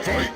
Fight!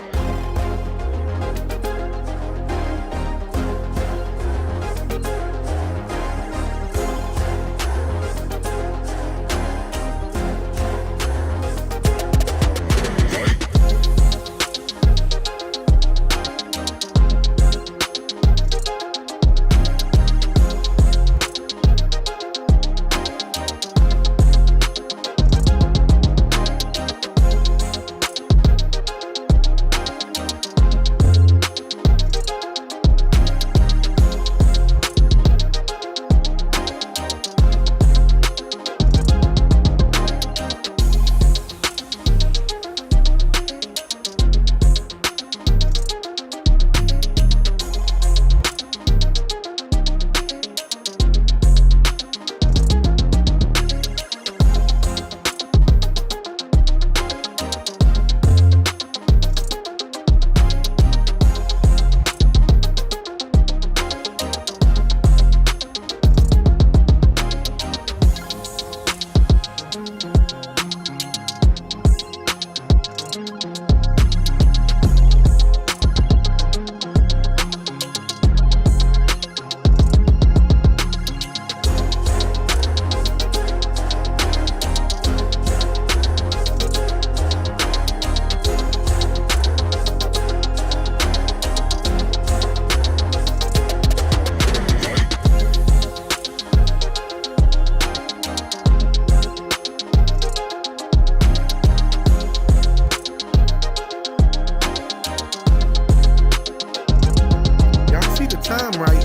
Time right.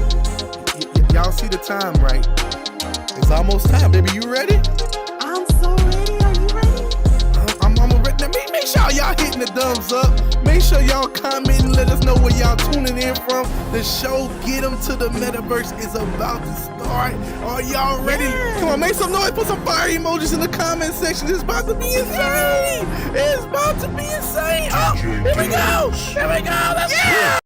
Y'all see the time right. It's almost time, baby. You ready? I'm so ready. Are you ready? I'm ready. Now, make sure y'all hitting the thumbs up. Make sure y'all commenting. Let us know where y'all tuning in from. The show Get 'Em to the Metaverse is about to start. Are y'all ready? Yes. Come on, make some noise. Put some fire emojis in the comment section. It's about to be insane. It's about to be insane. Oh, here we go. Here we go. Let's go. Yeah.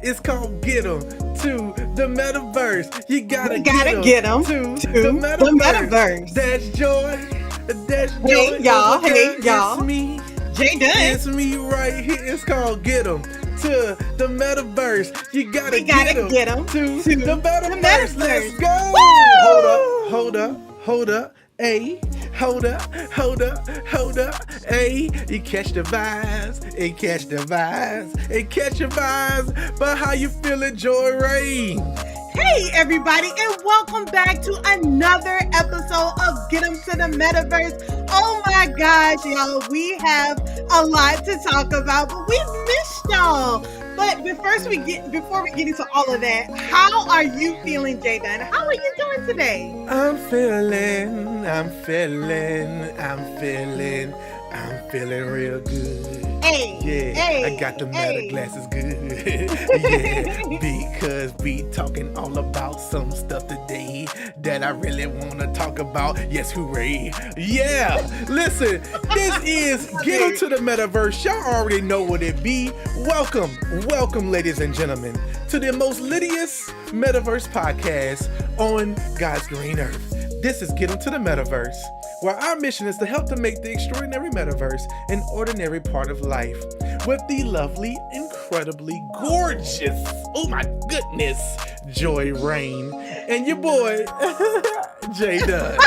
It's called Get 'Em to the Metaverse. You gotta get 'em to the Metaverse. That's joy. Hey, y'all. It's me. Jay Dunn. It's me right here. It's called Get 'Em to the Metaverse. You gotta get 'em to the Metaverse. Let's go. Woo! Hold up. Hey, hold up. Hey, you catch the vibes. Catch your vibes. But how you feeling, Joy Ray? Hey, everybody, and welcome back to another episode of Get 'Em to the Metaverse. Oh my gosh, y'all, we have a lot to talk about, but we missed y'all. But before we get into all of that, how are you feeling, Jay Dunn? How are you doing today? I'm feeling real good. I got the meta glasses good. Because we talking all about some stuff today that I really want to talk about. Yes, hooray. Yeah, listen, this is Get 'Em to the Metaverse. Y'all already know what it be. Welcome, ladies and gentlemen, to the most littiest Metaverse podcast on God's green earth. This is Get 'Em to the Metaverse, where our mission is to help to make the extraordinary metaverse an ordinary part of life with the lovely, incredibly gorgeous, oh my goodness, Joy Rain and your boy, Jay Dunn.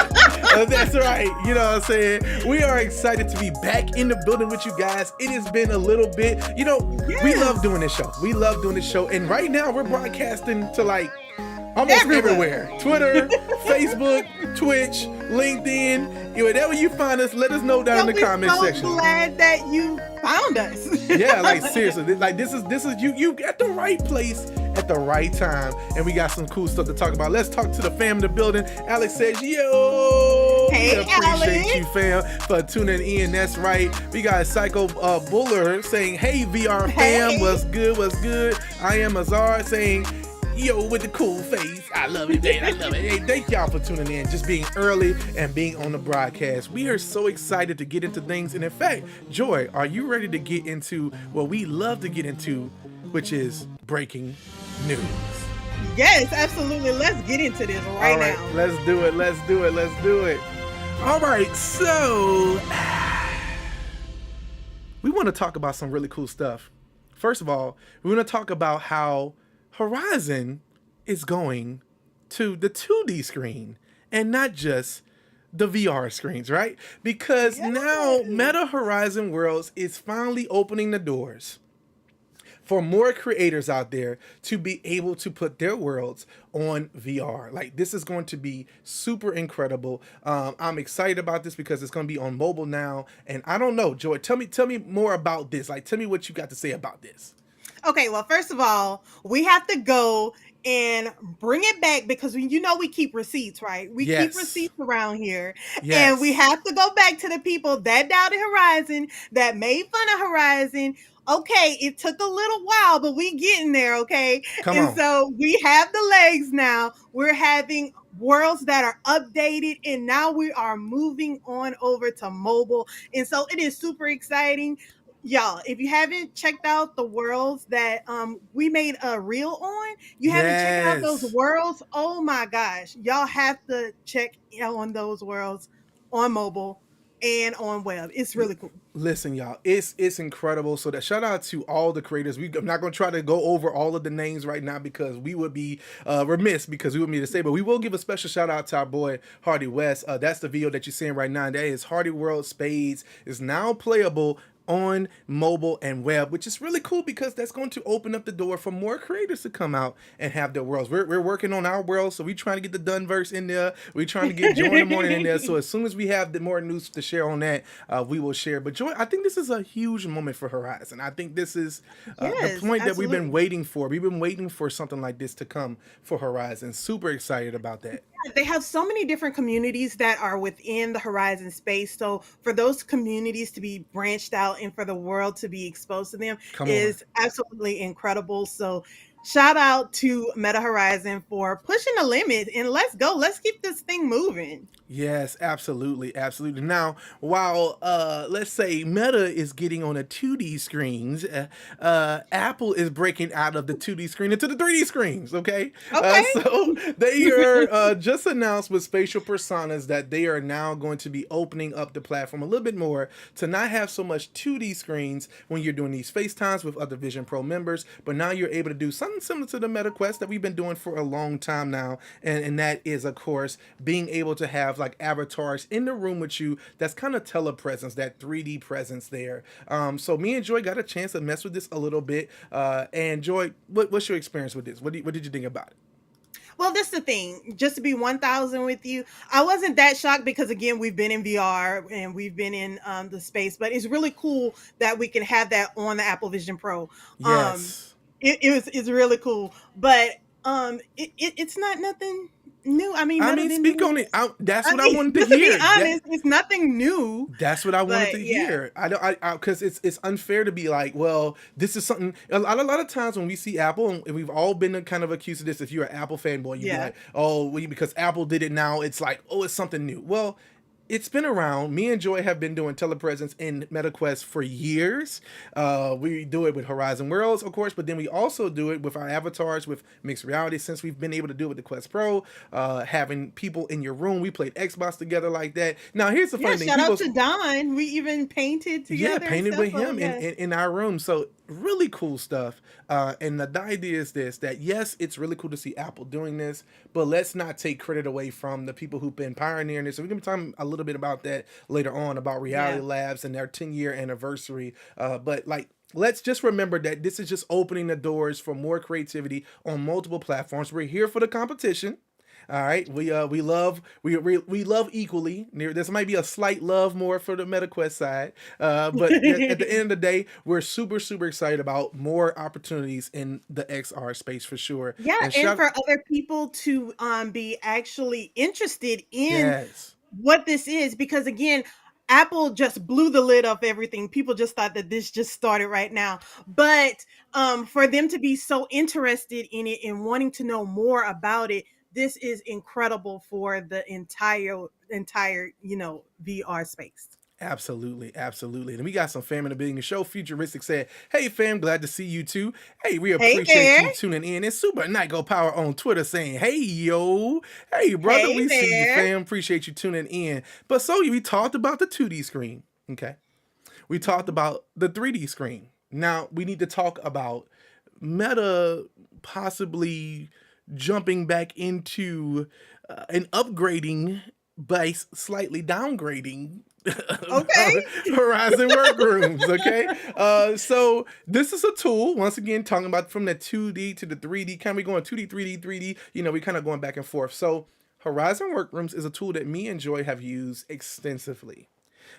That's right, you know what I'm saying? We are excited to be back in the building with you guys. It has been a little bit, we love doing this show. And right now we're broadcasting to like almost everywhere. Twitter, Facebook, Twitch, LinkedIn. Wherever you find us, let us know down in the comment section. I'm so glad that you found us. Yeah, like seriously, like this is you at the right place at the right time, and we got some cool stuff to talk about. Let's talk to the fam in the building. Alex says, yo. Hey, appreciate Alex. you, fam, for tuning in. That's right. We got Psycho Buller saying, hey, VR fam, Hey. what's good? I am Azar saying, Yo, with the cool face. I love it, man. I love it. Hey, thank y'all for tuning in, just being early and being on the broadcast. We are so excited to get into things. And in fact, Joy, are you ready to get into what we love to get into, which is breaking news? Yes, absolutely. Let's get into this right now. Let's do it. Let's do it. Let's do it. All right, so we want to talk about some really cool stuff. First of all, we want to talk about how Horizon is going to the 2D screen and not just the VR screens, right? Because now Meta Horizon Worlds is finally opening the doors for more creators out there to be able to put their worlds on VR. Like, this is going to be super incredible. I'm excited about this because it's going to be on mobile now. And I don't know, Joy, tell me more about this. Like, tell me what you got to say about this. Okay, well, first of all, we have to go and bring it back because we keep receipts, right? We keep receipts around here. And we have to go back to the people that doubted Horizon, that made fun of Horizon. Okay, it took a little while, but we getting there, okay? Come on. So we have the legs now. We're having worlds that are updated, and now we are moving on over to mobile. And so it is super exciting. Y'all, if you haven't checked out the worlds that we made a reel on, you haven't checked out those worlds, oh my gosh, y'all have to check on those worlds on mobile and on web. It's really cool. Listen, y'all, it's incredible. So that shout out to all the creators. I'm not going to try to go over all of the names right now because we would be remiss because we would need to say, but we will give a special shout out to our boy Hardy West. That's the video that you're seeing right now. That is Hardy World Spades is now playable on mobile and web, which is really cool because that's going to open up the door for more creators to come out and have their worlds. We're working on our world, so we're trying to get the Dunverse in there. We're trying to get Joy in the Morning in there. So as soon as we have the more news to share on that, we will share. But Joy, I think this is a huge moment for Horizon. I think this is the point that we've been waiting for. We've been waiting for something like this to come for Horizon. Super excited about that. They have so many different communities that are within the Horizon space. So for those communities to be branched out and for the world to be exposed to them is absolutely incredible. So shout out to Meta Horizon for pushing the limit, and let's go. Let's keep this thing moving. Yes, absolutely, absolutely. Now, while let's say Meta is getting on a 2D screens, Apple is breaking out of the 2D screen into the 3D screens. Okay. So they are just announced with Spatial Personas that they are now going to be opening up the platform a little bit more to not have so much 2D screens when you're doing these FaceTimes with other Vision Pro members, but now you're able to do something similar to the Meta Quest that we've been doing for a long time now, and that is, of course, being able to have like avatars in the room with you. That's kind of telepresence, that 3D presence there. So me and Joy got a chance to mess with this a little bit. And Joy, what's your experience with this? What did you think about it? Well, this is the thing. Just to be 1,000 with you, I wasn't that shocked because, again, we've been in VR and we've been in the space. But it's really cool that we can have that on the Apple Vision Pro. Yes. It's really cool. But it's not nothing new. I mean, speak on it. That's what I wanted to hear. To be honest, it's nothing new. That's what I wanted to hear. Because it's unfair to be like, well, this is something. A lot of times when we see Apple, and we've all been kind of accused of this. If you're an Apple fanboy, you'd be like, oh, because Apple did it now, it's like, oh, it's something new. Well, it's been around. Me and Joy have been doing telepresence in MetaQuest for years. We do it with Horizon Worlds, of course, but then we also do it with our avatars with mixed reality since we've been able to do it with the Quest Pro, having people in your room. We played Xbox together like that. Now, here's the funny thing. Shout out to Don. We even painted together. Yeah, painted with him in our room. So really cool stuff. And the idea is this, that yes, it's really cool to see Apple doing this, but let's not take credit away from the people who've been pioneering this. So we're going to be talking a little bit about that later on, about Reality Labs and their 10-year anniversary. But like, let's just remember that this is just opening the doors for more creativity on multiple platforms. We're here for the competition. All right, we love equally. There might be a slight love more for the MetaQuest side, but at the end of the day, we're super excited about more opportunities in the XR space for sure. Yeah, and for other people to be actually interested in what this is, because again, Apple just blew the lid off everything. People just thought that this just started right now. But for them to be so interested in it and wanting to know more about it, this is incredible for the entire VR space. Absolutely, absolutely. And we got some fam in the building. The show Futuristic said, "Hey fam, glad to see you too. Hey, we Hey appreciate there. you tuning in." And Super Nyko Power on Twitter saying, "Hey yo, hey brother, Hey we see you there. fam. Appreciate you tuning in." But so we talked about the 2D screen. Okay. We talked about the 3D screen. Now we need to talk about Meta possibly jumping back into and upgrading by slightly downgrading Okay. Horizon Workrooms. Okay, so this is a tool. Once again, talking about from the 2D to the 3D. Kind of going 2D, 3D, 3D. We kind of going back and forth. So Horizon Workrooms is a tool that me and Joy have used extensively.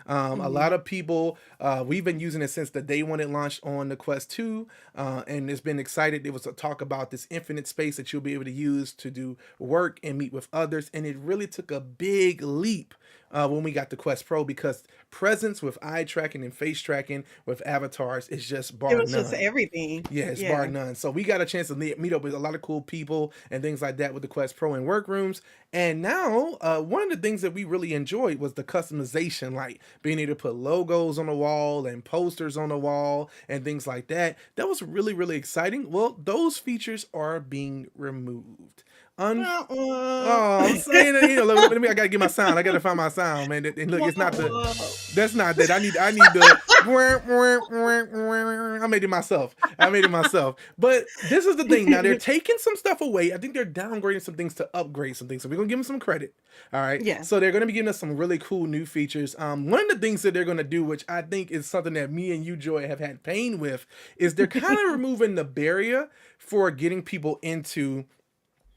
A lot of people, we've been using it since the day when it launched on the Quest 2, and it's been excited. It was a talk about this infinite space that you'll be able to use to do work and meet with others, and it really took a big leap when we got the Quest Pro, because presence with eye tracking and face tracking with avatars is just It bar was just none. everything. Yeah, it's bar Yeah. none. So we got a chance to meet up with a lot of cool people and things like that with the Quest Pro and Workrooms. And now, one of the things that we really enjoyed was the customization, like being able to put logos on the wall and posters on the wall and things like that. That was really, really exciting. Well, those features are being removed. Oh, I'm saying it. Let me. I gotta get my sound. I gotta find my sound, man. And look, it's not the. That's not that. I need the. I made it myself. But this is the thing. Now they're taking some stuff away. I think they're downgrading some things to upgrade some things. So we're gonna give them some credit. All right. Yeah. So they're gonna be giving us some really cool new features. One of the things that they're gonna do, which I think is something that me and you, Joy, have had pain with, is they're kind of removing the barrier for getting people into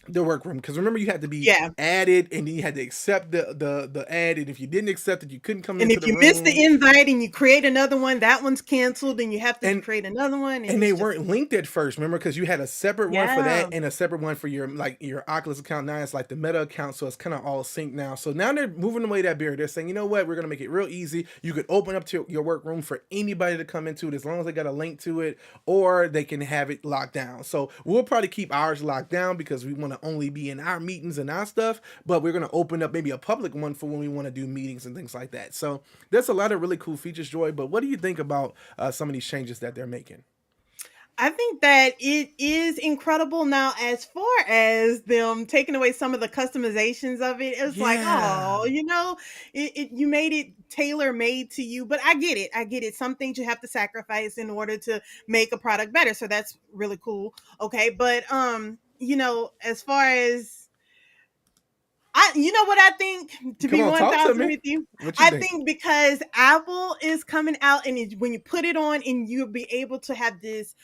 the workroom, because remember, you had to be added, and then you had to accept the ad, and if you didn't accept it, you couldn't come into the room. And if you missed the invite and you create another one, that one's canceled, and you have to create another one. And they weren't linked at first, remember, because you had a separate one for that and a separate one for your Oculus account. Now it's like the Meta account, so it's kind of all synced now. So now they're moving away that barrier. They're saying, you know what, we're gonna make it real easy. You could open up to your workroom for anybody to come into it, as long as they got a link to it, or they can have it locked down. So we'll probably keep ours locked down because we want to only be in our meetings and our stuff, but we're going to open up maybe a public one for when we want to do meetings and things like that. So there's a lot of really cool features, Joy, but what do you think about some of these changes that they're making? I think that it is incredible. Now, as far as them taking away some of the customizations of it, it's like, oh, you made it tailor made to you. But I get it. Some things you have to sacrifice in order to make a product better. So that's really cool. Okay. But as far as what I think, to be 1,000 with you, I think because Apple is coming out, and when you put it on, and you'll be able to have this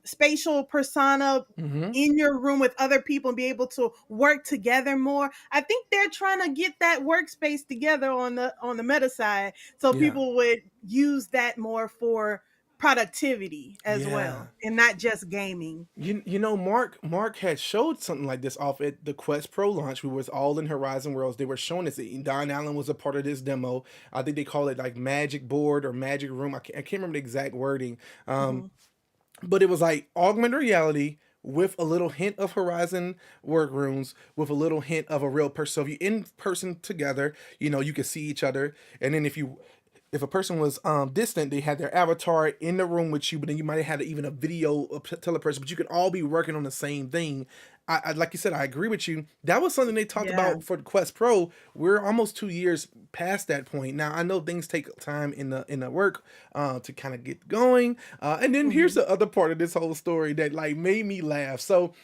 spatial persona in your room with other people and be able to work together more. I think they're trying to get that workspace together on the Meta side, so people would use that more for productivity as well, and not just gaming. Mark had showed something like this off at the Quest Pro launch. We was all in Horizon Worlds. They were showing this. Don Allen was a part of this demo. I think they call it like Magic Board or Magic Room. I can't remember the exact wording. But it was like augmented reality with a little hint of Horizon Workrooms, with a little hint of a real person. So if you're in person together, you can see each other. And then if a person was distant, they had their avatar in the room with you, but then you might have had even a video telepresence, but you could all be working on the same thing. I like you said, I agree with you. That was something they talked about for the Quest Pro. We're almost 2 years past that point. Now, I know things take time in the work to kind of get going. And then here's the other part of this whole story that made me laugh. So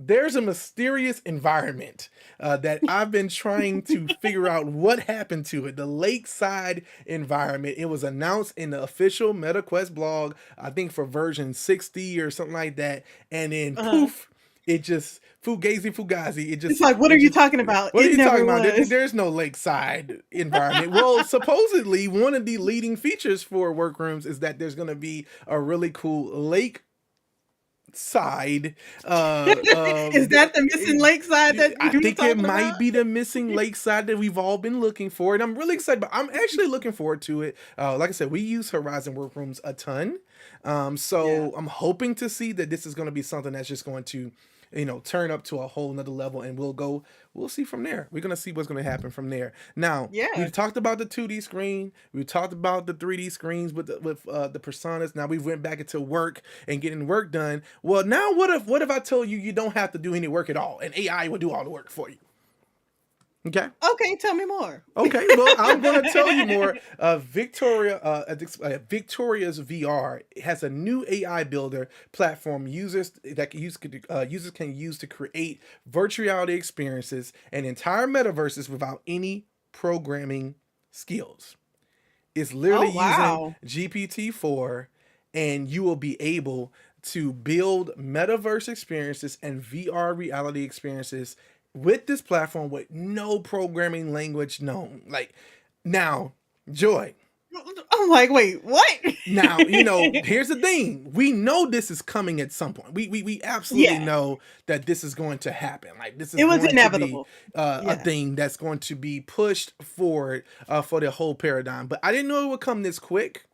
there's a mysterious environment that I've been trying to figure out what happened to it. The lakeside environment. It was announced in the official MetaQuest blog, I think for version 60 or something like that. And then poof, it just fugazi. It's like, what are you talking about? What are you talking about? There's no lakeside environment. Well, supposedly one of the leading features for Workrooms is that there's going to be a really cool lake side. Is that the missing lakeside that I you were think it talking might about? be the missing lakeside that we've all been looking for, and I'm really excited. But I'm actually looking forward to it. Like I said, we use Horizon Workrooms a ton, Yeah. so I'm hoping to see that this is going to be something that's just going to, turn up to a whole nother level, and we'll see from there. We're gonna see what's gonna happen from there. Now Yeah. we've talked about the 2D screen, we talked about the 3D screens with the personas. Now we went back into work and getting work done. Well, now what if I told you don't have to do any work at all, and AI will do all the work for you? Okay. Okay, tell me more. Okay, well, I'm going to tell you more. Victoria's VR has a new AI builder platform users can use to create virtual reality experiences and entire metaverses without any programming skills. It's literally Oh, using wow. GPT-4, and you will be able to build metaverse experiences and VR reality experiences with this platform with no programming language known. Like, now, Joy. I'm like, wait, what? Now, here's the thing. We know this is coming at some point. We absolutely Yeah, know that this is going to happen. Like, this is it was going to be inevitable. a Yeah, thing that's going to be pushed forward for the whole paradigm. But I didn't know it would come this quick.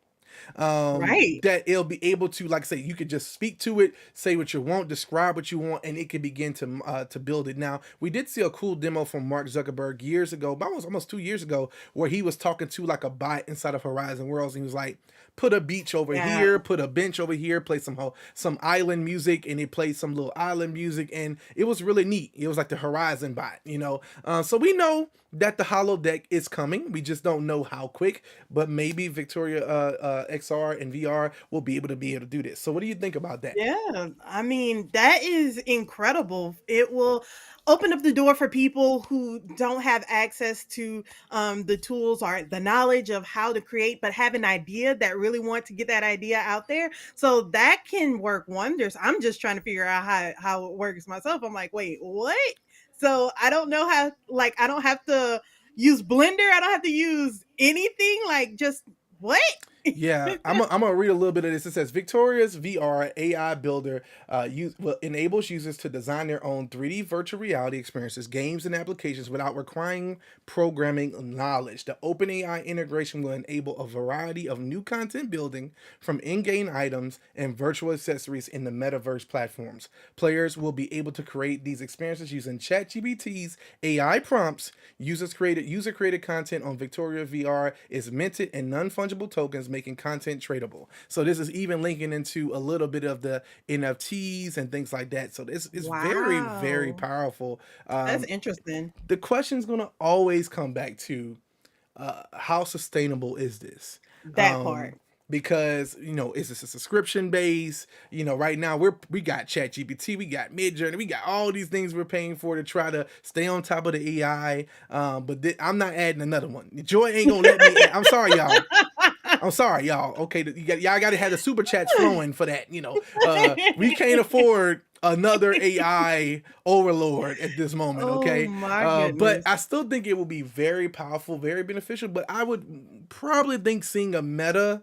right. That it'll be able to, like I say, you could just speak to it, say what you want, describe what you want, and it can begin to build it. Now, we did see a cool demo from Mark Zuckerberg years ago, about almost 2 years ago, where he was talking to like a bot inside of Horizon Worlds, and he was like, put a beach over Yeah. here, put a bench over here, play some island music, and he played some little island music, and it was really neat. It was like the Horizon bot. So we know that the holodeck is coming. We just don't know how quick, but maybe Victoria XR and VR will be able to do this. So what do you think about that? Yeah, I mean, that is incredible. It will open up the door for people who don't have access to the tools or the knowledge of how to create, but have an idea that really want to get that idea out there. So that can work wonders. I'm just trying to figure out how it works myself. I'm like, wait, what? So I don't know how, like, I don't have to use Blender. I don't have to use anything. Like, just what? Yeah, I'm gonna read a little bit of this. It says Victoria's VR AI builder enables users to design their own 3D virtual reality experiences, games, and applications without requiring programming knowledge. The OpenAI integration will enable a variety of new content building from in-game items and virtual accessories in the metaverse platforms. Players will be able to create these experiences using ChatGPT's AI prompts. User created content on Victoria VR is minted and non-fungible tokens, making content tradable. So this is even linking into a little bit of the NFTs and things like that. So this is very, very Wow. powerful. That's Um, interesting. the question is going to always come back to how sustainable is this? That Um, part. because is this a subscription base? Right now we got ChatGPT, we got Midjourney, we got all these things we're paying for to try to stay on top of the AI. But I'm not adding another one. Joy ain't gonna let me. I'm sorry, y'all. I'm sorry, y'all. Okay, y'all got to have the super chats flowing for that. We can't afford another AI overlord at this moment. Oh Okay, my but goodness. I still think it will be very powerful, very beneficial. But I would probably think seeing a Meta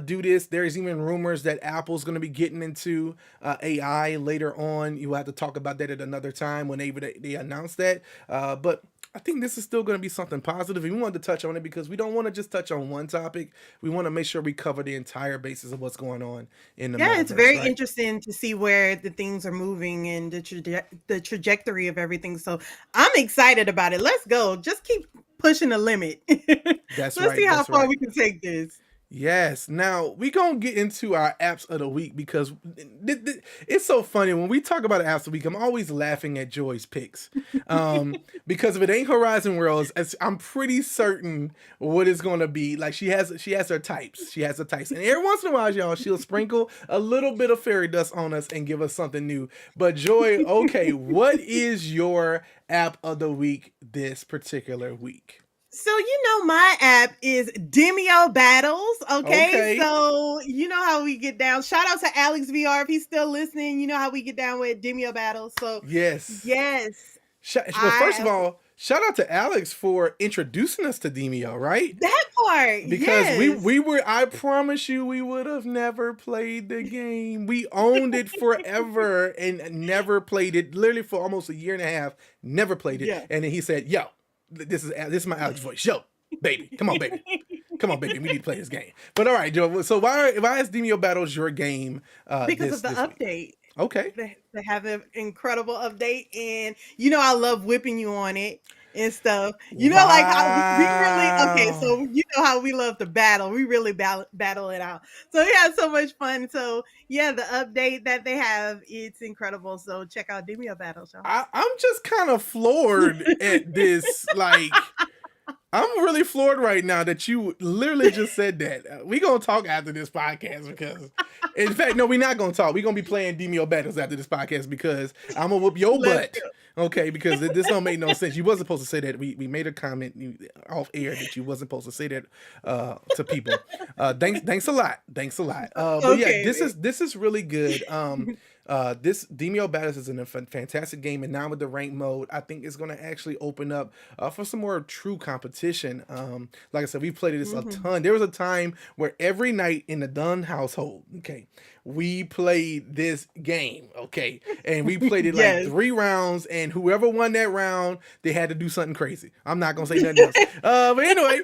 do this. There's even rumors that Apple's going to be getting into AI later on. You will have to talk about that at another time whenever they announce that. But I think this is still going to be something positive. And we wanted to touch on it because we don't want to just touch on one topic. We want to make sure we cover the entire basis of what's going on in the Yeah, it's metaverse, very right? interesting to see where the things are moving and the trajectory of everything. So I'm excited about it. Let's go. Just keep pushing the limit. That's Let's see right. how That's far right. we can take this. Yes. Now we gonna get into our apps of the week because it's so funny when we talk about apps of the week. I'm always laughing at Joy's picks, because if it ain't Horizon Worlds, I'm pretty certain what it's gonna be. Like she has her types. She has her types, and every once in a while, y'all, she'll sprinkle a little bit of fairy dust on us and give us something new. But Joy, okay, what is your app of the week this particular week? So my app is Demio Battles. Okay, Okay. so you know how we get down. Shout out to Alex VR if he's still listening. You know how we get down with Demio Battles. So Yes. yes, Well, first of I all, shout out to Alex for introducing us to Demio, right? That part, Because yes. we were, I promise you, we would have never played the game. We owned it forever and never played it. Literally for almost a year and a half, never played it. Yeah. And then he said, "Yo, this is my Alex voice. Yo, baby, come on, baby." Come on, baby. We need to play this game. But all right, Joe. So why is Demio Battles your game? Because of the this update. Week? Okay. They have an incredible update, and I love whipping you on it and stuff. Like how we really okay. So how we love to battle. We really battle it out. So we had so much fun. So yeah, the update that they have, it's incredible. So check out Demio Battles, y'all. I'm just kind of floored at this. Like, I'm really floored right now that you literally just said that. We're going to talk after this podcast because, in fact, no, we're not going to talk. We're going to be playing Demio Battles after this podcast because I'm going to whoop your butt. Okay, because this don't make no sense. You wasn't supposed to say that. We made a comment off air that you wasn't supposed to say that to people. Thanks a lot. But yeah, this is really good. This Demio Battles is a fantastic game, and now with the ranked mode, I think it's going to actually open up for some more true competition. Like I said, we played this a ton. There was a time where every night in the Dunn household, okay, we played this game, okay, and we played it like 3 rounds, and whoever won that round, they had to do something crazy. I'm not gonna say nothing else. But anyway,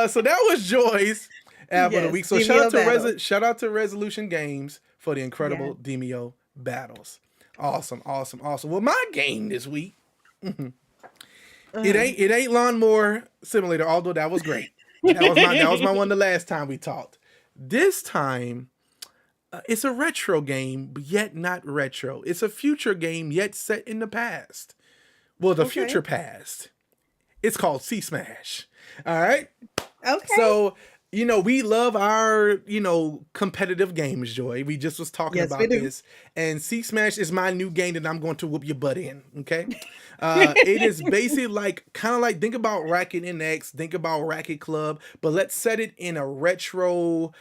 so that was Joy's app of the week. So shout out to Resolution Games for the incredible Demio Battles. Awesome. Well, my game this week, it ain't Lawnmower Simulator, although that was great. That was my one the last time we talked. This time, it's a retro game, but yet not retro. It's a future game, yet set in the past. Well, the future past. It's called Sea Smash. All right? Okay. So, we love our, competitive games, Joy. We just was talking about this. And Sea Smash is my new game that I'm going to whoop your butt in, okay? It is basically kind of like, think about Racket NX, think about Racket Club, but let's set it in a retro,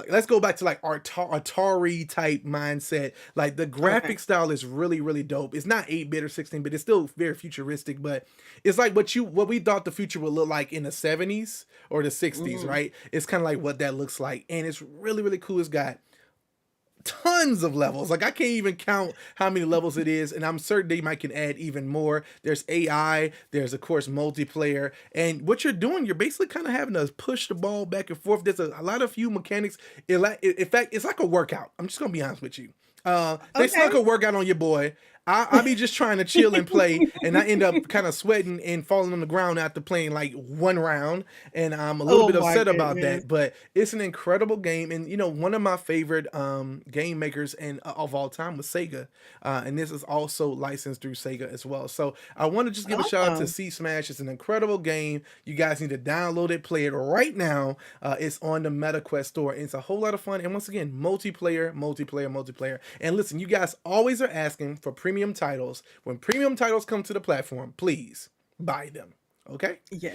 let's go back to Atari type mindset. Like the graphic style is really, really dope. It's not 8-bit or 16-bit. It's still very futuristic, but it's like what we thought the future would look like in the 70s or the 60s, right? It's kind of like what that looks like. And it's really, really cool. It's got tons of levels. Like I can't even count how many levels it is, and I'm certain they might can add even more. There's AI, there's of course multiplayer, and what you're doing, you're basically kind of having to push the ball back and forth. There's a lot of few mechanics. In fact, it's like a workout. I'm just gonna be honest with you. They snuck a workout on your boy. I be just trying to chill and play, and I end up kind of sweating and falling on the ground after playing like 1 round, and I'm a little bit upset about that. But it's an incredible game, and one of my favorite game makers of all time was Sega, and this is also licensed through Sega as well. So I want to just give a shout out to Sea Smash. It's an incredible game. You guys need to download it, play it right now. It's on the MetaQuest store, and it's a whole lot of fun. And once again, multiplayer. And listen, you guys always are asking for premium titles. When premium titles come to the platform, please buy them. Okay? Yeah.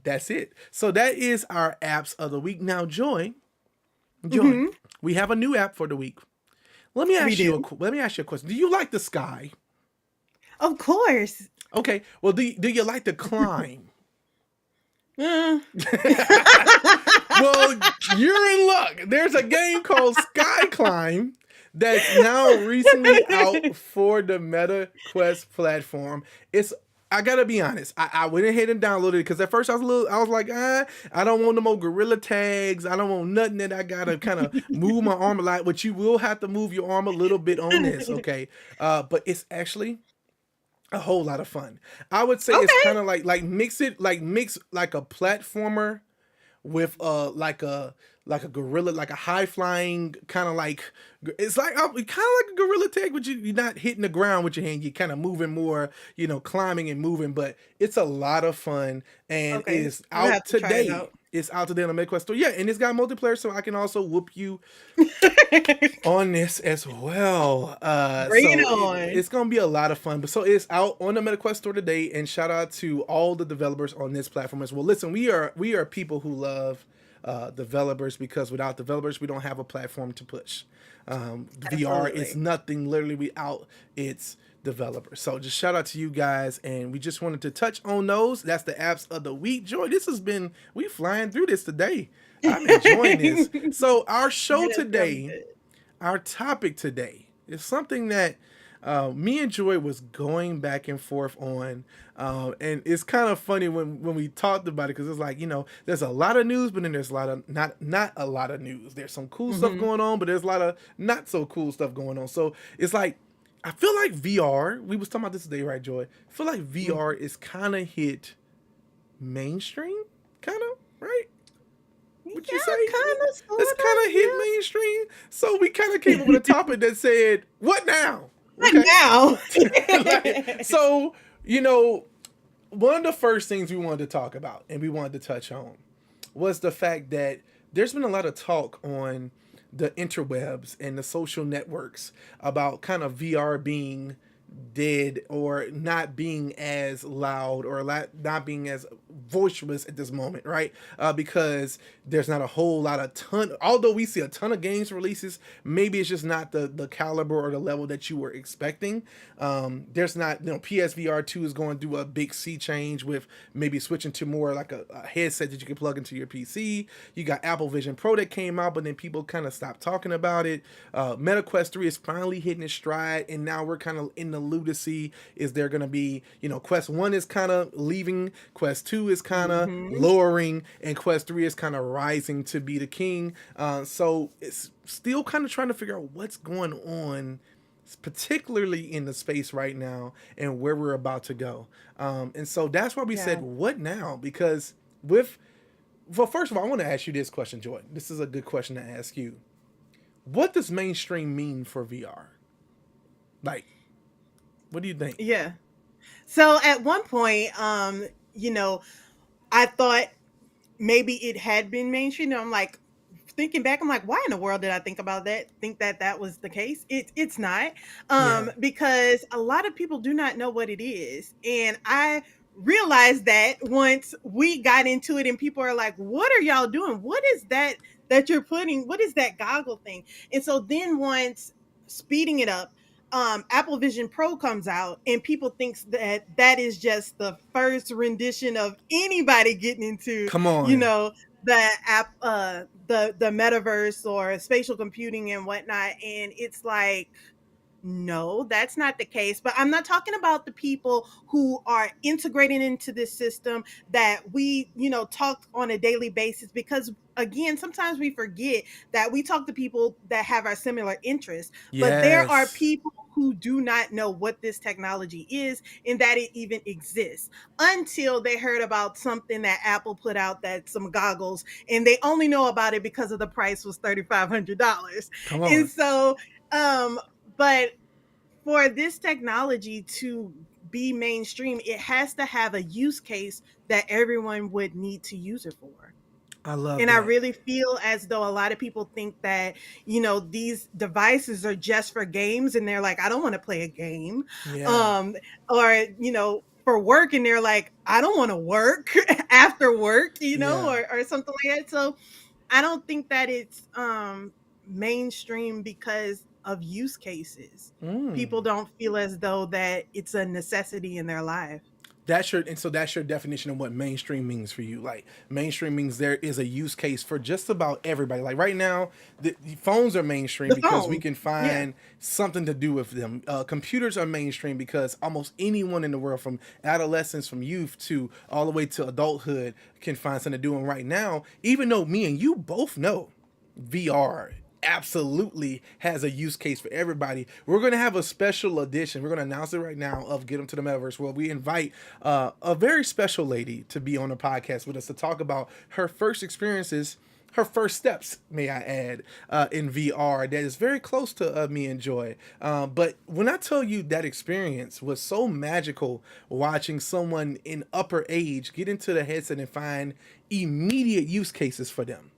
That's it. So that is our apps of the week. Now, Joy, we have a new app for the week. Let me ask you a question. Do you like the sky? Of course. Okay. Well, do you like to climb? Well, you're in luck. There's a game called Sky Climb that's now recently out for the MetaQuest platform. I gotta be honest. I went ahead and downloaded it because at first I was like, I don't want no more gorilla tags. I don't want nothing that I gotta kind of move my arm a lot. But you will have to move your arm a little bit on this, okay? But it's actually a whole lot of fun. I would say it's kind of mix a platformer with like a gorilla, like a high flying kind of like, it's like kind of like a gorilla tag, but you're not hitting the ground with your hand. You're kind of moving more, climbing and moving. But it's a lot of fun, and it's out today. It's out today on the MetaQuest store. Yeah, and it's got multiplayer, so I can also whoop you on this as well. Bring it on. It's gonna be a lot of fun. But so it's out on the MetaQuest store today, and shout out to all the developers on this platform as well. Listen, we are people who love developers, because without developers we don't have a platform to push. VR is nothing literally without its developers. So just shout out to you guys, and we just wanted to touch on those. That's the apps of the week. Joy, we flying through this today. I'm enjoying this. So our show Yes, I'm today, good. our topic today is something that me and Joy was going back and forth on, and it's kind of funny when we talked about it, because it's like, there's a lot of news, but then there's a lot of not a lot of news. There's some cool stuff going on, but there's a lot of not so cool stuff going on. So it's like, I feel like VR. We was talking about this today, right, Joy? I feel like VR is kind of hit mainstream, kind of, right? Would you say? It's kind of hit mainstream. So we kind of came up with a topic that said, "What now?" What now? So, one of the first things we wanted to talk about and we wanted to touch on was the fact that there's been a lot of talk on the interwebs and the social networks about kind of VR being dead or not being as loud or not being as boisterous at this moment, right? Because there's not a whole lot of although we see a ton of games releases, maybe it's just not the caliber or the level that you were expecting. There's not, PSVR 2 is going through a big sea change with maybe switching to more like a headset that you can plug into your PC. You got Apple Vision Pro that came out, but then people kind of stopped talking about it. Meta Quest 3 is finally hitting its stride, and now we're kind of in the loop to see, is there going to be, Quest 1 is kind of leaving, Quest 2 is kind of lowering, and Quest 3 is kind of rising to be the king. So it's still kind of trying to figure out what's going on, particularly in the space right now and where we're about to go. And so that's why we said, what now? Because first of all, I want to ask you this question, Joy. This is a good question to ask you. What does mainstream mean for VR? Like, what do you think? Yeah. So at one point, I thought maybe it had been mainstream. I'm like, thinking back, I'm like, why in the world did I think that was the case? It's not, because a lot of people do not know what it is. And I realized that once we got into it and people are like, what are y'all doing? What is that you're putting? What is that goggle thing? And so then once speeding it up, Apple Vision Pro comes out and people thinks that is just the first rendition of anybody getting into, the app, the metaverse or spatial computing and whatnot. And it's like, no, that's not the case. But I'm not talking about the people who are integrating into this system that we, talk on a daily basis, because again, sometimes we forget that we talk to people that have our similar interests, but there are people who do not know what this technology is and that it even exists until they heard about something that Apple put out, that some goggles, and they only know about it because of the price was $3,500. And so, but for this technology to be mainstream, it has to have a use case that everyone would need to use it for. I love and that. I really feel as though a lot of people think that, these devices are just for games, and they're like, I don't want to play a game. Or, for work, and they're like, I don't want to work after work, or something like that. So I don't think that it's mainstream because of use cases. People don't feel as though that it's a necessity in their life. That's your definition of what mainstream means for you. Like, mainstream means there is a use case for just about everybody. Like right now, the phones are mainstream because we can find something to do with them. Computers are mainstream because almost anyone in the world, from adolescence, from youth to all the way to adulthood, can find something to do. And right now, even though me and you both know VR absolutely has a use case for everybody, we're going to have a special edition. We're going to announce it right now of Get 'em to the Metaverse, where we invite a very special lady to be on the podcast with us to talk about her first experiences, her first steps, may I add, in VR that is very close to me and Joy. But when I tell you that experience was so magical, watching someone in upper age get into the headset and find immediate use cases for them.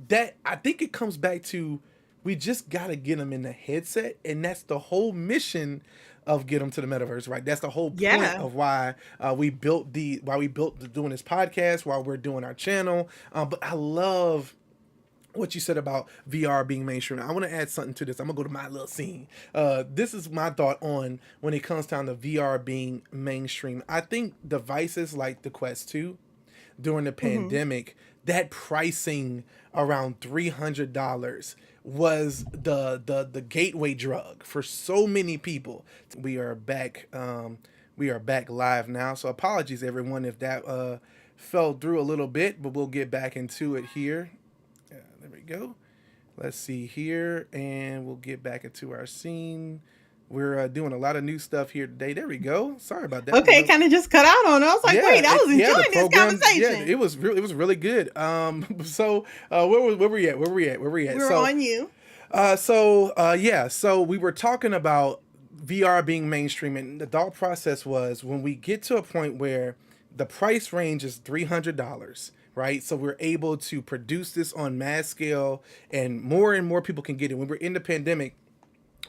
That I think it comes back to, we just got to get them in the headset, and that's the whole mission of Get 'em to the Metaverse, right? That's the whole point of why we built doing this podcast, why we're doing our channel. But I love what you said about VR being mainstream. I want to add something to this. I'm gonna go to my little scene. This is my thought on when it comes down to VR being mainstream. I think devices like the Quest 2 during the pandemic, that pricing around $300 was the gateway drug for so many people. We are back. We are back live now. So apologies everyone if that fell through a little bit, but we'll get back into it here. There we go. Let's see here, and we'll get back into our scene. We're doing a lot of new stuff here today. There we go. Sorry about that. Okay, kind of just cut out on. I was like, wait, I was enjoying this conversation. Yeah, it was really good. So where we at? We're on you. So we were talking about VR being mainstream, and the thought process was when we get to a point where the price range is $300, right? So we're able to produce this on mass scale, and more people can get it. When we're in the pandemic,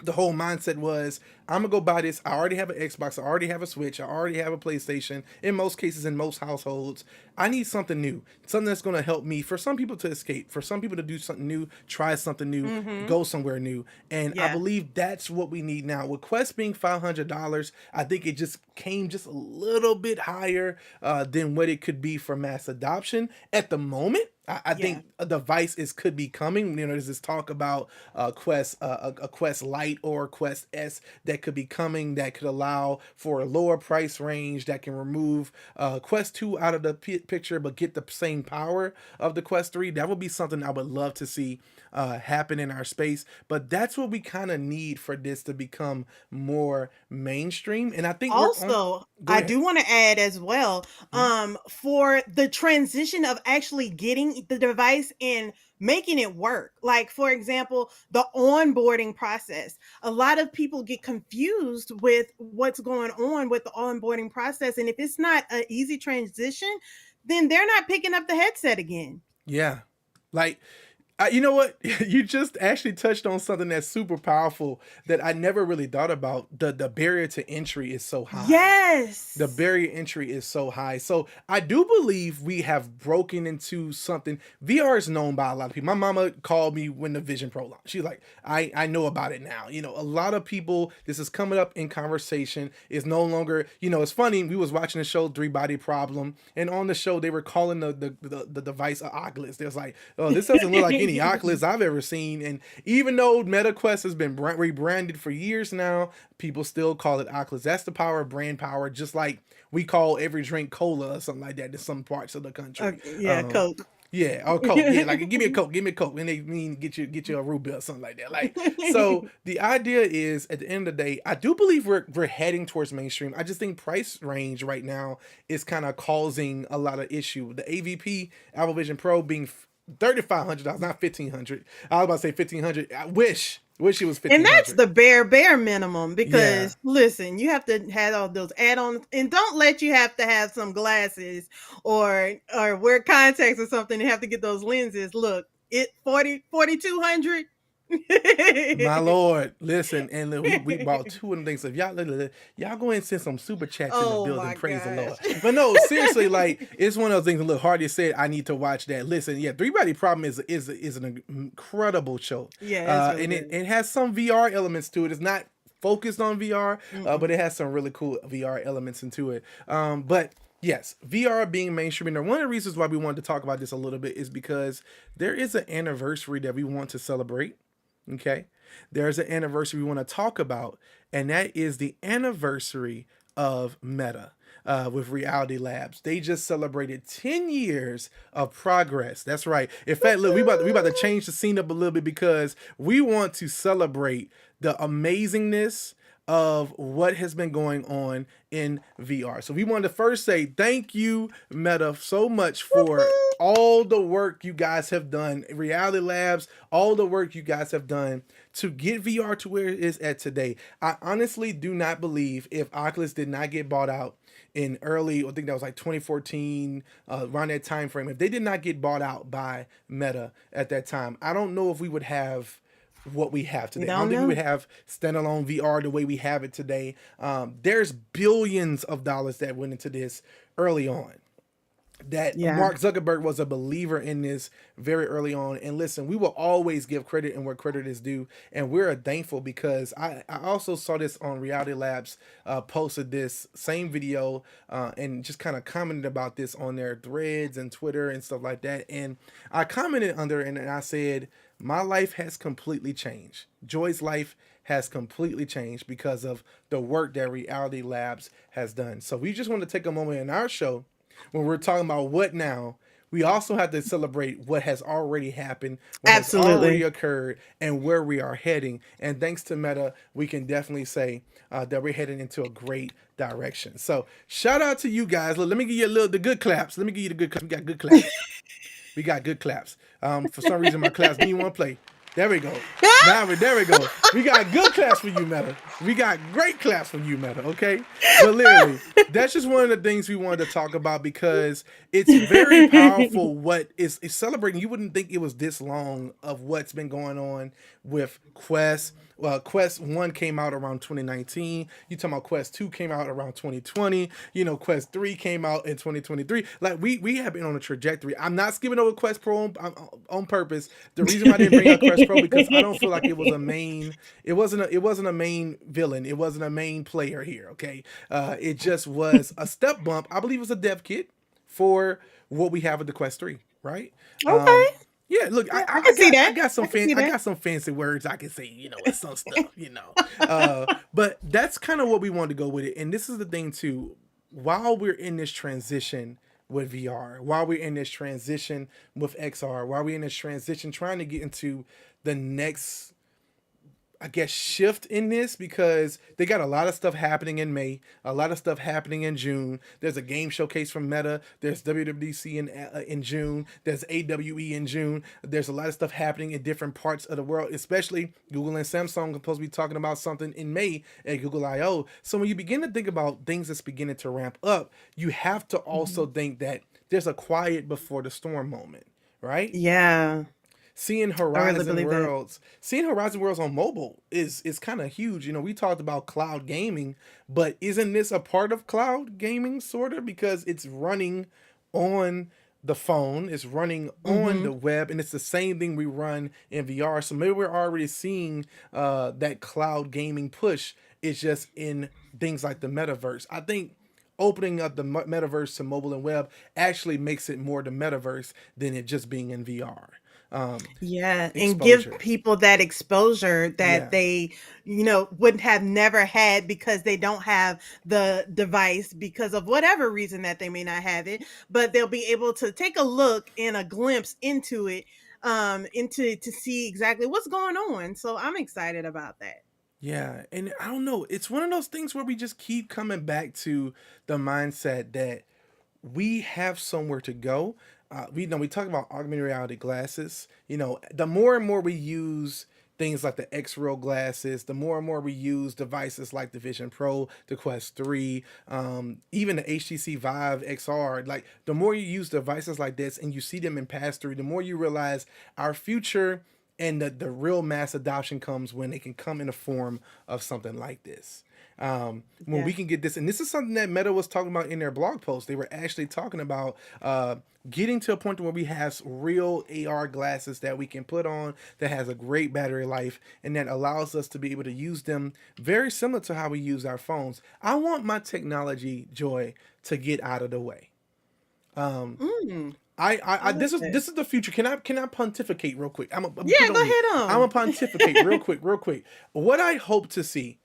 the whole mindset was, I'm gonna go buy this. I already have an Xbox. I already have a Switch. I already have a PlayStation. In most cases, in most households, I need something new, something that's gonna help me. For some people to escape, for some people to do something new, try something new, go somewhere new. And I believe that's what we need now. With Quest being $500, I think it just came just a little bit higher than what it could be for mass adoption at the moment. I think a device could be coming. You know, there's this talk about a Quest Lite or Quest S that could be coming that could allow for a lower price range that can remove Quest 2 out of the picture but get the same power of the Quest 3. That would be something I would love to see happen in our space. But that's what we kind of need for this to become more mainstream. And I think also I do want to add as well, for the transition of actually getting the device and making it work. Like, for example, the onboarding process. A lot of people get confused with what's going on with the onboarding process. And if it's not an easy transition, then they're not picking up the headset again. Yeah. Like, you know what? You just actually touched on something that's super powerful that I never really thought about. The barrier to entry is so high. Yes. The barrier entry is so high. So I do believe we have broken into something. VR is known by a lot of people. My mama called me when the Vision Pro launched. She's like, I know about it now. You know, a lot of people, this is coming up in conversation. It's no longer, you know, it's funny. We was watching the show Three Body Problem, and on the show they were calling the device an Oculus. They was like, oh, this doesn't look like any Oculus I've ever seen. And even though MetaQuest has been rebranded for years now, people still call it Oculus. That's the power of brand power, just like we call every drink cola or something like that in some parts of the country. Coke. Yeah, or Coke. Yeah, like give me a Coke, and they mean get you a Ruby or something like that. Like, so the idea is, at the end of the day, I do believe we're heading towards mainstream. I just think price range right now is kind of causing a lot of issue. The AVP Apple Vision Pro being $3,500, not $1,500. I was about to say $1,500. I wish it was $1,500. And that's the bare minimum, because listen, you have to have all those add-ons, and don't let you have to have some glasses or wear contacts or something and have to get those lenses. Look, it $4,200. My Lord, listen, and we bought two of them things. So if y'all go ahead and send some super chats in the building, praise the Lord. But no, seriously, like, it's one of those things. Look, Hardy said I need to watch that. Listen, Three Body Problem is an incredible show. Yeah, and it has some VR elements to it. It's not focused on VR, but it has some really cool VR elements into it. But yes, VR being mainstream. And one of the reasons why we wanted to talk about this a little bit is because there is an anniversary that we want to celebrate. Okay, there's an anniversary we want to talk about, and that is the anniversary of Meta with Reality Labs. They just celebrated 10 years of progress. That's right. In fact, look, we about to change the scene up a little bit, because we want to celebrate the amazingness of what has been going on in VR. So we wanted to first say thank you, Meta, so much for all the work you guys have done, Reality Labs, all the work you guys have done to get VR to where it is at today. I honestly do not believe, if Oculus did not get bought out in early, I think that was like 2014, around that time frame, if they did not get bought out by Meta at that time, I don't know if we would have what we have today. I don't think we would have standalone VR the way we have it today. There's billions of dollars that went into this early on. that Yeah. Mark Zuckerberg was a believer in this very early on. And listen, we will always give credit and where credit is due. And we're thankful because I also saw this on Reality Labs, posted this same video, and just kind of commented about this on their threads and Twitter and stuff like that. And I commented under it and I said, my life has completely changed. Joy's life has completely changed because of the work that Reality Labs has done. So we just want to take a moment in our show when we're talking about what now, we also have to celebrate what has already happened, what has already Absolutely. occurred, and where we are heading. And thanks to Meta, we can definitely say that we're heading into a great direction. So shout out to you guys. Look, let me give you the good claps. Let me give you the good claps. We got good claps. We got good claps. For some reason, my claps didn't want to play. There we go. There we go. We got good claps for you, Meta. We got great claps for you, Meta. Okay, but literally, that's just one of the things we wanted to talk about because it's very powerful. What is celebrating? You wouldn't think it was this long of what's been going on with Quest. Well, Quest 1 came out around 2019. You talking about Quest 2 came out around 2020. You know, Quest 3 came out in 2023. Like we have been on a trajectory. I'm not skipping over Quest Pro on purpose. The reason why I didn't bring out Quest Pro because I don't feel like it was a main. It wasn't a main villain. It wasn't a main player here. Okay, it just was a step bump. I believe it was a dev kit for what we have with the Quest 3. Right. Okay. Yeah, look, Yeah, I can see that. I got some I can see I that. got some fancy words I can say, with some stuff, But that's kind of what we wanted to go with it. And this is the thing too, while we're in this transition with VR, while we're in this transition with XR, while we're in this transition trying to get into the next, I guess, shift in this because they got a lot of stuff happening in May, a lot of stuff happening in June. There's a game showcase from Meta. There's WWDC in June. There's AWE in June. There's a lot of stuff happening in different parts of the world, especially Google and Samsung are supposed to be talking about something in May at Google I/O. So when you begin to think about things that's beginning to ramp up, you have to also think that there's a quiet before the storm moment, right? Yeah. Seeing I really Horizon believe that. Worlds, seeing Horizon Worlds on mobile is kind of huge. We talked about cloud gaming, but isn't this a part of cloud gaming sort of because it's running on the phone, it's running on Mm-hmm. the web, and it's the same thing we run in VR. So maybe we're already seeing that cloud gaming push. It's just in things like the metaverse. I think opening up the metaverse to mobile and web actually makes it more the metaverse than it just being in VR. Um, Yeah, and give exposure. people that exposure that Yeah. they, wouldn't have never had because they don't have the device because of whatever reason that they may not have it, but they'll be able to take a look and a glimpse into it, into to see exactly what's going on. So I'm excited about that. Yeah. And I don't know. It's one of those things where we just keep coming back to the mindset that we have somewhere to go. We talk about augmented reality glasses. The more and more we use things like the X-Real glasses, the more and more we use devices like the Vision Pro, the Quest 3, even the HTC Vive XR. Like the more you use devices like this and you see them in pass through, the more you realize our future and the real mass adoption comes when it can come in the form of something like this. When Yeah. we can get this, and this is something that Meta was talking about in their blog post. They were actually talking about getting to a point where we have real AR glasses that we can put on that has a great battery life and that allows us to be able to use them very similar to how we use our phones. I want my technology, Joy, to get out of the way. Um, Mm, I this like is that. this is the future. Can I pontificate real quick? Yeah, Get go on me. ahead I'm a on. pontificate real quick, real quick. What I hope to see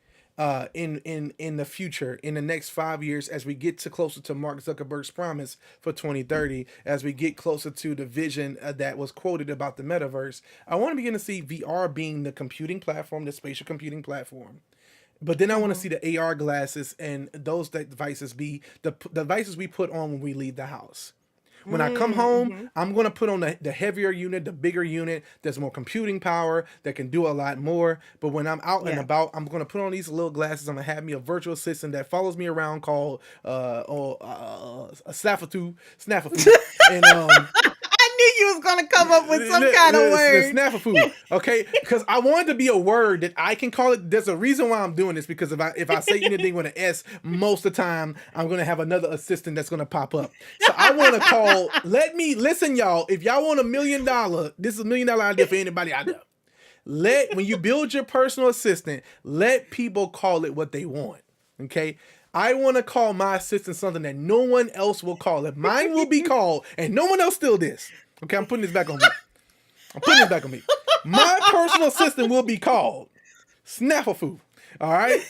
in the future, in the next 5 years, as we get to closer to Mark Zuckerberg's promise for 2030, as we get closer to the vision that was quoted about the metaverse, I want to begin to see VR being the computing platform, the spatial computing platform. But then I want to Hmm. see the AR glasses and those devices be the devices we put on when we leave the house. When I come home, Mm-hmm. I'm going to put on the heavier unit, the bigger unit. There's more computing power that can do a lot more. But when I'm out and Yeah. about, I'm going to put on these little glasses. I'm going to have me a virtual assistant that follows me around called a Snaffatu. And I you was gonna come up with some kind of word. Snafu, okay? Because I wanted to be a word that I can call it. There's a reason why I'm doing this, because if I say anything with an S, most of the time I'm gonna have another assistant that's gonna pop up. So I want to call. Listen, y'all. If y'all want $1 million, this is $1 million idea for anybody out there. When you build your personal assistant, let people call it what they want. Okay. I want to call my assistant something that no one else will call it. Mine will be called, and no one else steal this. Okay, I'm putting this back on me. My personal assistant will be called Snafu. All right.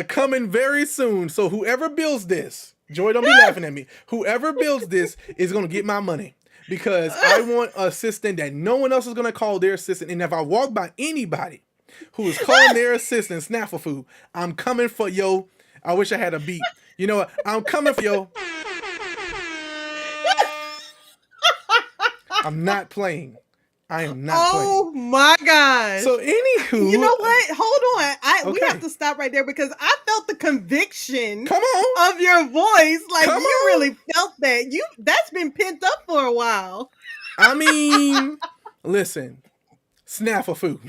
Coming very soon. So whoever builds this, Joy, don't be laughing at me. Whoever builds this is gonna get my money, because I want an assistant that no one else is gonna call their assistant. And if I walk by anybody who is calling their assistant Snafu, I'm coming for yo. I wish I had a beat. You know what? I'm coming for yo. I'm not playing. I am not playing. Oh my gosh. So anywho. You know what? Hold on. We have to stop right there, because I felt the conviction of your voice. Like, you really felt that. That's been pent up for a while. I mean, listen. Snafu.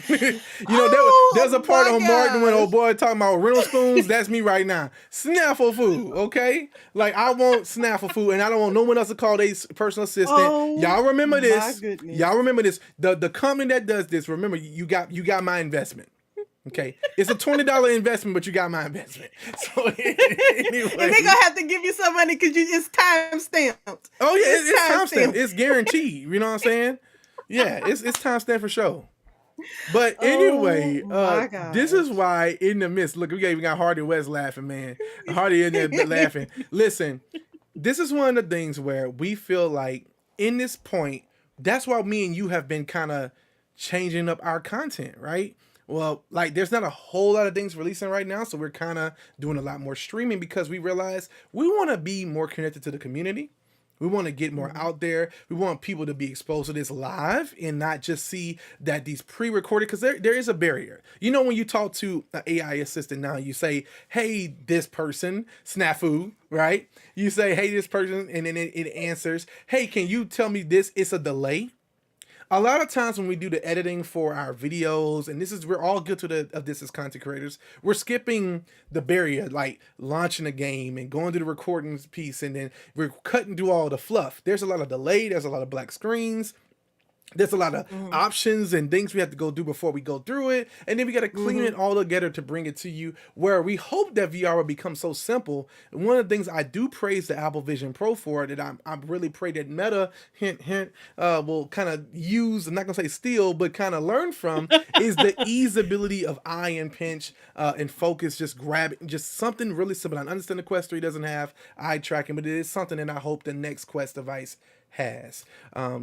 There's a part on Martin when old boy talking about rental spoons. That's me right now. Snafu, okay? Like, I want Snafu, and I don't want no one else to call their personal assistant. Y'all remember this? Y'all remember this? The company that does this. Remember, you got my investment. Okay, it's a $20 investment, but you got my investment. So anyway, and they're gonna have to give you some money because it's time stamped. Oh yeah, it's time stamped. It's guaranteed. You know what I'm saying? Yeah, it's time stamped for sure. But anyway, this is why in the midst, look, we even got Hardy West laughing, man. Hardy in there laughing. Listen, this is one of the things where we feel like in this point, that's why me and you have been kind of changing up our content, right? Well, like, there's not a whole lot of things releasing right now, so we're kind of doing a lot more streaming, because we realize we want to be more connected to the community. We want to get more out there. We want people to be exposed to this live and not just see that these pre-recorded, because there is a barrier. You know, when you talk to an AI assistant now, you say, hey, this person, Snafu, right? You say, hey, this person, and then it answers, hey, can you tell me this? It's a delay. A lot of times when we do the editing for our videos, and we're all guilty of this as content creators, we're skipping the barrier, like launching a game and going to the recording piece, and then we're cutting through all the fluff. There's a lot of delay. There's a lot of black screens. There's a lot of options and things we have to go do before we go through it. And then we got to clean it all together to bring it to you, where we hope that VR will become so simple. And one of the things I do praise the Apple Vision Pro for, that I really pray that Meta, hint, will kind of use, I'm not going to say steal, but kind of learn from, is the easeability of eye and pinch and focus, just grabbing, just something really simple. I understand the Quest 3 doesn't have eye tracking, but it is something that I hope the next Quest device has.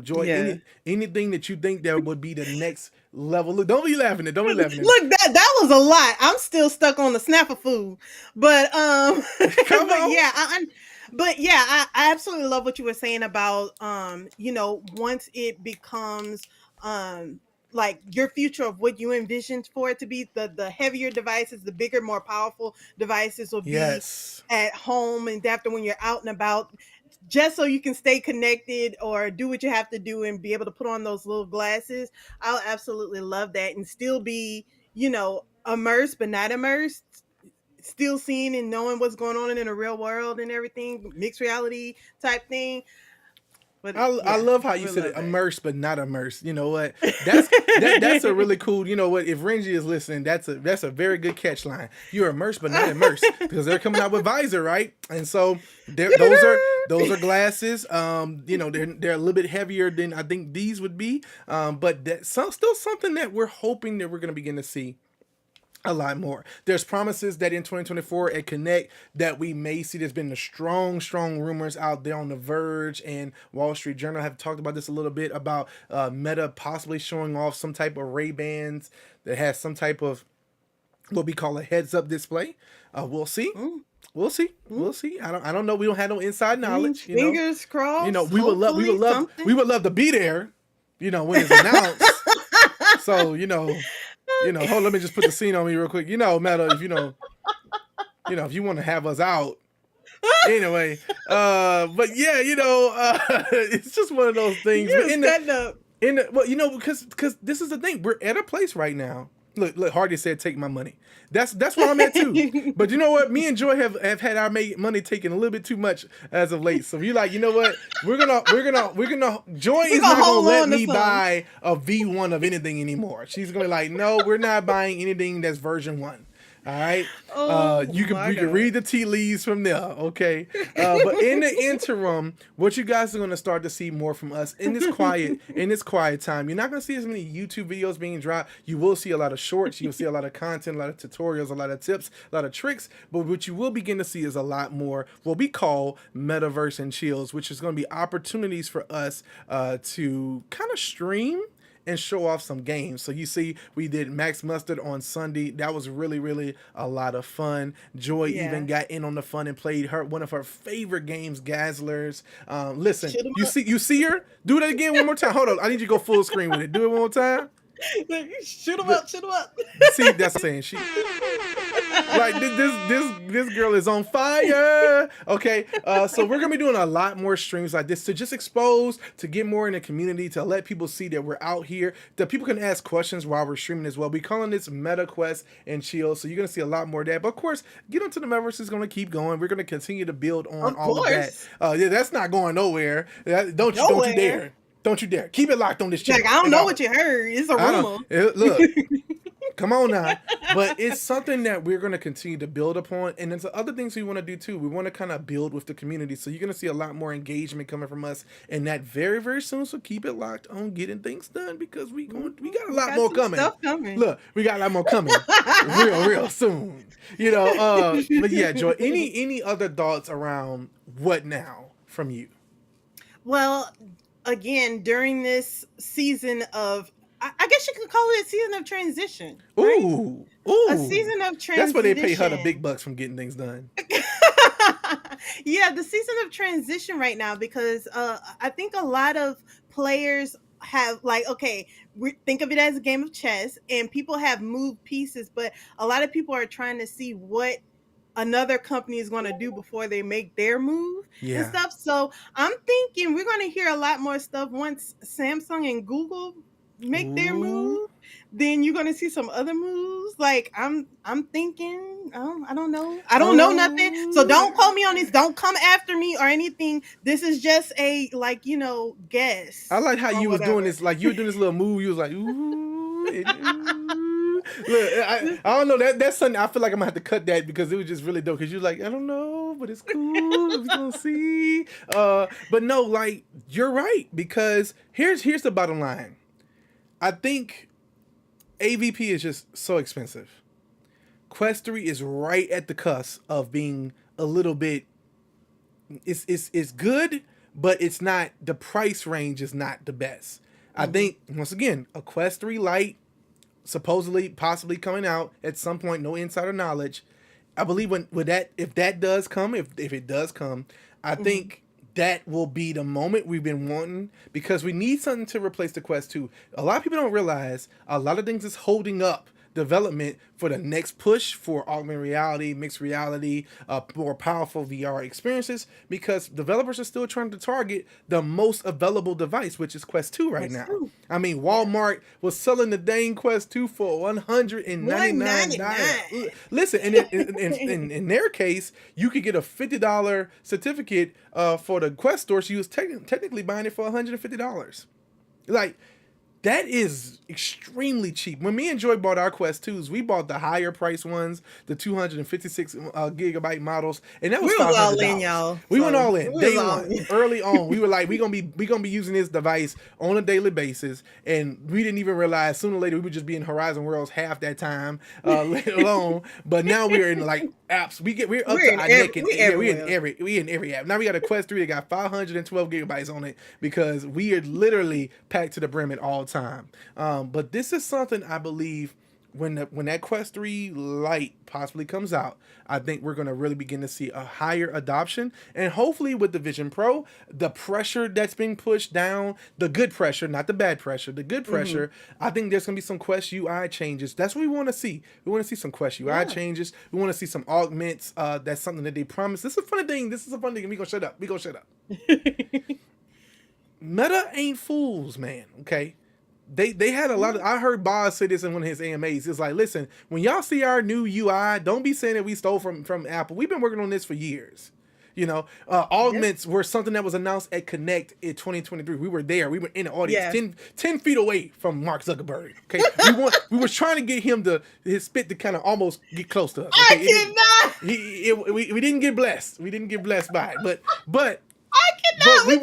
Joy, anything that you think that would be the next level? Look, don't be laughing at. Look, that was a lot. I'm still stuck on the Snafu, but come on. I absolutely love what you were saying about once it becomes like your future of what you envisioned for it to be, the heavier devices, the bigger, more powerful devices will be at home, and after when you're out and about, just so you can stay connected or do what you have to do and be able to put on those little glasses. I'll absolutely love that, and still be, immersed but not immersed, still seeing and knowing what's going on in the real world and everything, mixed reality type thing. But I love how you said it, immersed but not immersed. You know what? That's a really cool. You know what? If Renji is listening, that's a very good catch line. You're immersed but not immersed, because they're coming out with Visor, right? And so those are glasses. They're a little bit heavier than I think these would be. But that's still something that we're hoping that we're going to begin to see a lot more. There's promises that in 2024 at Connect that we may see. There's been the strong rumors out there on The Verge and Wall Street Journal have talked about this a little bit, about Meta possibly showing off some type of Ray-Bans that has some type of what we call a heads-up display. We'll see. We'll see. We'll see. I don't know. We don't have no inside knowledge. Fingers crossed. We would love to be there. When it's announced. So hold. Let me just put the scene on me real quick. Meta, if if you want to have us out, Anyway, but yeah, it's just one of those things. You're setting up. Well, because this is the thing. We're at a place right now. Look, Hardy said, "Take my money." That's where I'm at too. But you know what? Me and Joy have had our money taken a little bit too much as of late. So you're like, you know what? We're gonna. Joy is not gonna let me buy a V1 of anything anymore. She's gonna be like, no, we're not buying anything that's version 1. All right. You can read the tea leaves from there. Okay. But in the interim, what you guys are going to start to see more from us in this quiet time. You're not going to see as many YouTube videos being dropped. You will see a lot of shorts. You'll see a lot of content, a lot of tutorials, a lot of tips, a lot of tricks. But what you will begin to see is a lot more what we call Metaverse and chills, which is going to be opportunities for us to kind of stream and show off some games. So you see, we did Max Mustard on Sunday. That was really, really a lot of fun. Joy even got in on the fun and played one of her favorite games, Gazzlers. Listen, you see her? Do that again one more time. Hold on, I need you to go full screen with it. Do it one more time. Shoot 'em up. See, that's saying she. Like this girl is on fire. Okay, so we're gonna be doing a lot more streams like this to just expose, to get more in the community, to let people see that we're out here, that people can ask questions while we're streaming as well. We're calling this Meta Quest and Chill, so you're gonna see a lot more of that. But of course, Get Into the Metaverse is gonna keep going. We're gonna continue to build on all of that. Yeah, that's not going nowhere. Don't you dare. Don't you dare. Keep it locked on this channel. Like, I don't know what you heard. It's a rumor. Look, come on now. But it's something that we're going to continue to build upon. And there's other things we want to do too. We want to kind of build with the community. So you're going to see a lot more engagement coming from us and that very, very soon. So keep it locked on Getting Things Done, because we got a lot more coming. Look, we got a lot more coming real soon. But yeah, Joy, any other thoughts around what now from you? Well, again, during this season of, I guess you could call it a season of transition. Right? Ooh. A season of transition. That's why they pay her the big bucks from Getting Things Done. Yeah, the season of transition right now, because I think a lot of players have, like, okay, think of it as a game of chess, and people have moved pieces, but a lot of people are trying to see what another company is going to do before they make their move and stuff. So I'm thinking we're going to hear a lot more stuff once Samsung and Google make their move. Then you're going to see some other moves. Like I'm thinking, I don't know. I don't know nothing. So don't quote me on this. Don't come after me or anything. This is just a, guess. I like how you was doing this. Like you were doing this little move. You was like, ooh. Look, I don't know. That's something I feel like I'm gonna have to cut that, because it was just really dope. Because you're like, I don't know, but it's cool. We're gonna see. But no, like, you're right, because here's the bottom line. I think AVP is just so expensive. Quest 3 is right at the cusp of being a little bit. It's good, but it's not. The price range is not the best. I think, once again, a Quest 3 Lite, supposedly possibly coming out at some point, no insider knowledge. I believe if that does come, if it does come, I think that will be the moment we've been wanting, because we need something to replace the Quest 2. A lot of people don't realize a lot of things is holding up development for the next push for augmented reality, mixed reality, more powerful VR experiences, because developers are still trying to target the most available device, which is Quest 2 right now. I mean, Walmart was selling the dang Quest 2 for $199. Listen, and in their case, you could get a $50 certificate for the Quest store, so you was technically buying it for $150. Like, that is extremely cheap. When me and Joy bought our Quest 2s, we bought the higher price ones, the 256 gigabyte models, and that was $500. All in, y'all. We went all in day one, early on. We were like, we gonna be using this device on a daily basis, and we didn't even realize sooner or later we would just be in Horizon Worlds half that time, let alone. But now we're in like apps. We're up to our neck in every app. Now we got a Quest 3 that got 512 gigabytes on it, because we are literally packed to the brim at all time. But this is something I believe when that Quest 3 Lite possibly comes out, I think we're going to really begin to see a higher adoption. And hopefully with the Vision Pro, the pressure that's being pushed down, the good pressure, not the bad pressure, the good pressure, I think there's going to be some Quest UI changes. That's what we want to see. We want to see some Quest UI changes. We want to see some augments. That's something that they promised. This is a funny thing. We're going to shut up. We're going to shut up. Meta ain't fools, man. Okay. They had a lot of, I heard Boz say this in one of his AMAs. It's like, listen, when y'all see our new UI, don't be saying that we stole from Apple. We've been working on this for years. You know, augments were something that was announced at Connect in 2023. We were there. We were in the audience, 10 feet away from Mark Zuckerberg. Okay, we were trying to get him his spit to kind of almost get close to us. Okay? We didn't get blessed. We didn't get blessed by it. But we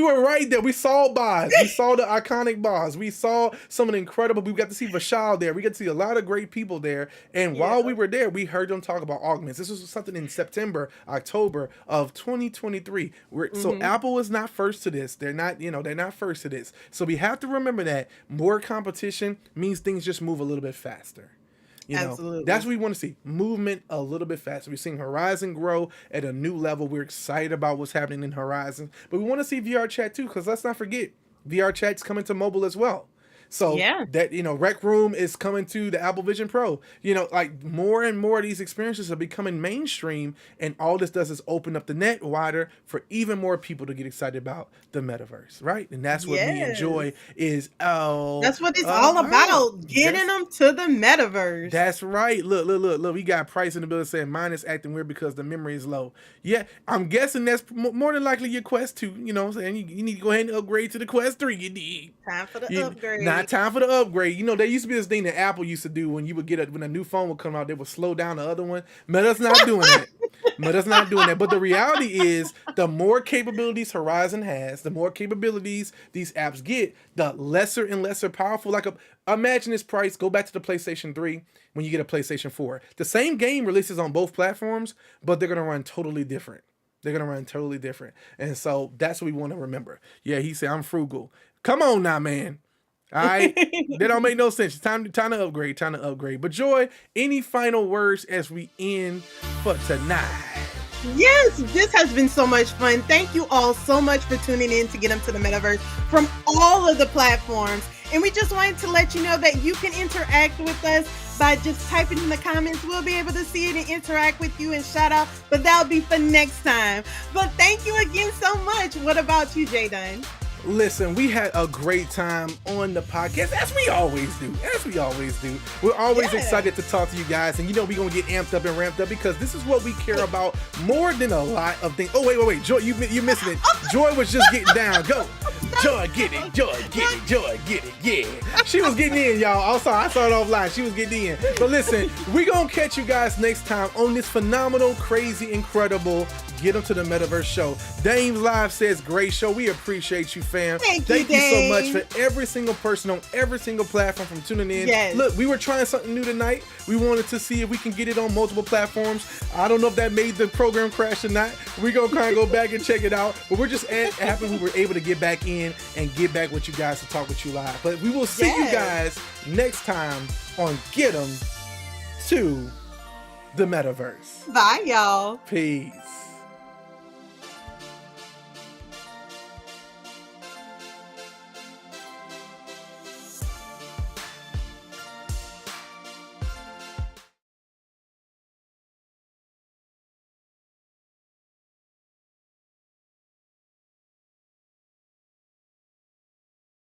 were right there. We saw Boz. We saw the iconic Boz. We saw some of the incredible. We got to see Vishal there. We got to see a lot of great people there. And while we were there, we heard them talk about augments. This was something in September, October of 2023. So Apple is not first to this. They're not first to this. So we have to remember that more competition means things just move a little bit faster. Absolutely. That's what we want to see. Movement a little bit faster. We're seeing Horizon grow at a new level. We're excited about what's happening in Horizon. But we want to see VR chat too, because let's not forget, VR chat's coming to mobile as well. So that, Rec Room is coming to the Apple Vision Pro. Like more and more of these experiences are becoming mainstream, and all this does is open up the net wider for even more people to get excited about the metaverse, right? And that's what we enjoy is that's what it's all about, getting them to the metaverse. That's right. Look. We got Price in the building saying mine is acting weird because the memory is low. Yeah, I'm guessing that's more than likely your Quest 2. You know what I'm saying? You need to go ahead and upgrade to the Quest 3. You need time for the upgrade. Time for the upgrade. There used to be this thing that Apple used to do when you would when a new phone would come out, they would slow down the other one. Meta's not doing that. Meta's not doing that. But the reality is, the more capabilities Horizon has, the more capabilities these apps get, the lesser and lesser powerful. Imagine this price. Go back to the PlayStation 3 when you get a PlayStation 4. The same game releases on both platforms, but they're going to run totally different. And so that's what we want to remember. Yeah, he said, I'm frugal. Come on now, man. All right, that don't make no sense. Time to upgrade. But Joy, any final words as we end for tonight? Yes, this has been so much fun. Thank you all so much for tuning in to Get Them to the Metaverse from all of the platforms. And we just wanted to let you know that you can interact with us by just typing in the comments. We'll be able to see it and interact with you and shout out, but that'll be for next time. But thank you again so much. What about you, Jay Dunn? Listen, we had a great time on the podcast, as we always do. We're always excited to talk to you guys, and we're going to get amped up and ramped up because this is what we care about more than a lot of things. Oh, wait. Joy, you're missing it. Joy was just getting down. Go. Joy, get it. Yeah. She was getting in, y'all. I saw it offline. She was getting in. But listen, we're going to catch you guys next time on this phenomenal, crazy, incredible Get Them to the Metaverse show. Dames Live says, great show. We appreciate you, fam. Thank you so much for every single person on every single platform from tuning in. Yes. Look, we were trying something new tonight. We wanted to see if we can get it on multiple platforms. I don't know if that made the program crash or not. We're going to kind of go back and check it out. But we're just happy we were able to get back in and get back with you guys to talk with you live. But we will see you guys next time on Get Them to the Metaverse. Bye, y'all. Peace.